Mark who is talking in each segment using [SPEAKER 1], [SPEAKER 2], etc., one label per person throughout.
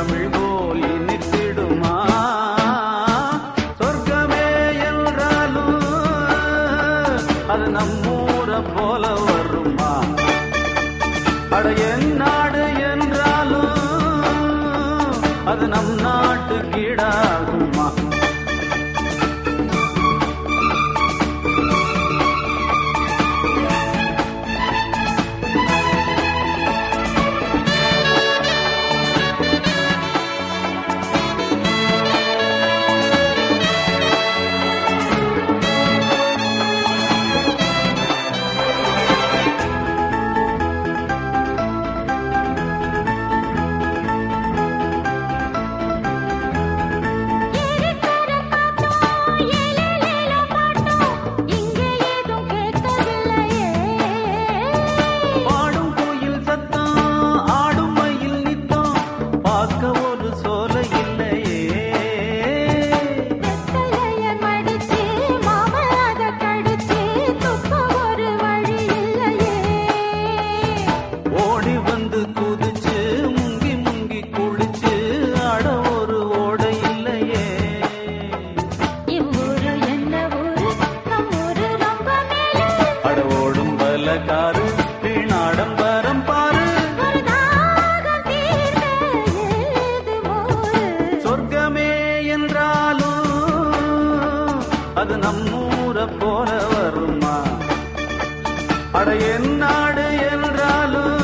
[SPEAKER 1] தமிழ் போல் இனித்திடுமா? சொர்க்கமே என்றாலும் அது நம்மூர போல வருமா? அட என் நாடு என்றாலும் அது நம் நாட்டு கீடாகுமா? அது நம்மூர போல வருமா? அட என் நாடு என்றாலும்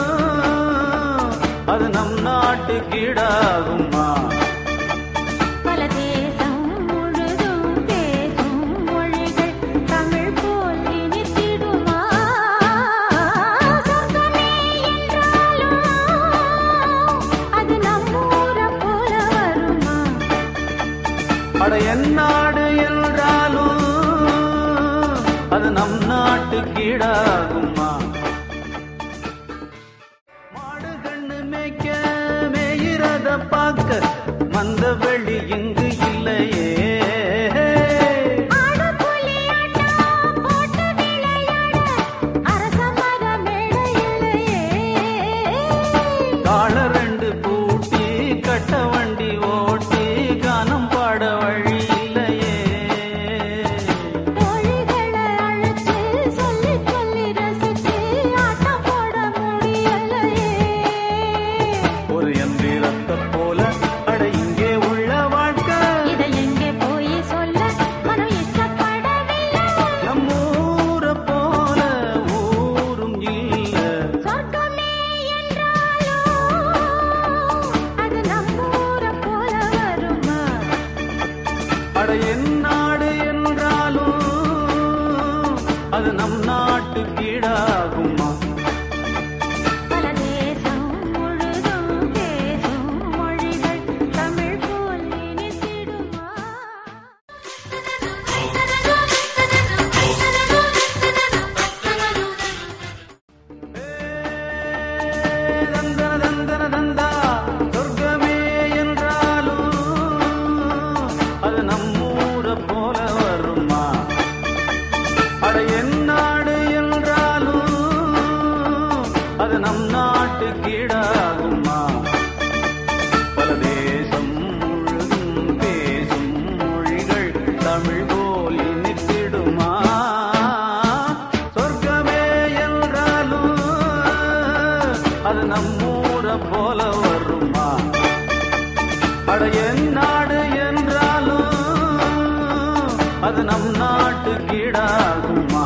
[SPEAKER 1] அது நம் நாட்டு கீடாகுமா?
[SPEAKER 2] பல தேசம் முழுதும் பேசும் மொழிகள் தமிழ் போல் இனித்திடுமா? சொர்க்கமே என்றாலும் அது நம்மூர போல வருமா?
[SPEAKER 1] அட என் நாடு என்றாலும் அது நம் நாட்டு கீடாகுமா? மாடு கண்ணு மேய்க்க மேயிறத பார்க்க மந்த வெளி இங்கு இல்லையே. கால ரெண்டு பூட்டி கட்ட வண்டி ஓட்டி கானம் பாட வழி இல்லையே. ஒரு எந்திரத்தை போல அட இங்கே உள்ள வாழ்க்கை
[SPEAKER 2] இதை எங்கே போய் சொல்ல மனம் இஷ்டப்படவில்லை.
[SPEAKER 1] நம்மூர போல ஊரும் இல்ல.
[SPEAKER 2] சொர்க்கமே என்றாலும் அது நம்மூர போல வருமா?
[SPEAKER 1] அட என் நாடு என்றாலும் அது நம் நாட்டு கீடாகுமா?
[SPEAKER 2] பல தேசம் முழுதும் பேசும் மொழிகள் தமிழ் போல் இனித்திடுமா?
[SPEAKER 1] தந்தன தந்தன தந்தா சொர்க்கமே என்றாலும் அது நம்மூர போல வருமா? அட என் நாடு என்றாலும் அது நம் நாட்டு கீடாகுமா? பல தேசம் முழுதும் பேசும் மொழிகள் தமிழ் போல் இனித்திடுமா? சொர்க்கமே என்றாலும் அது நம்மூர போல வருமா? அட என் நாடு என்றாலும் அது நம் நாட்டு கீடாகுமா?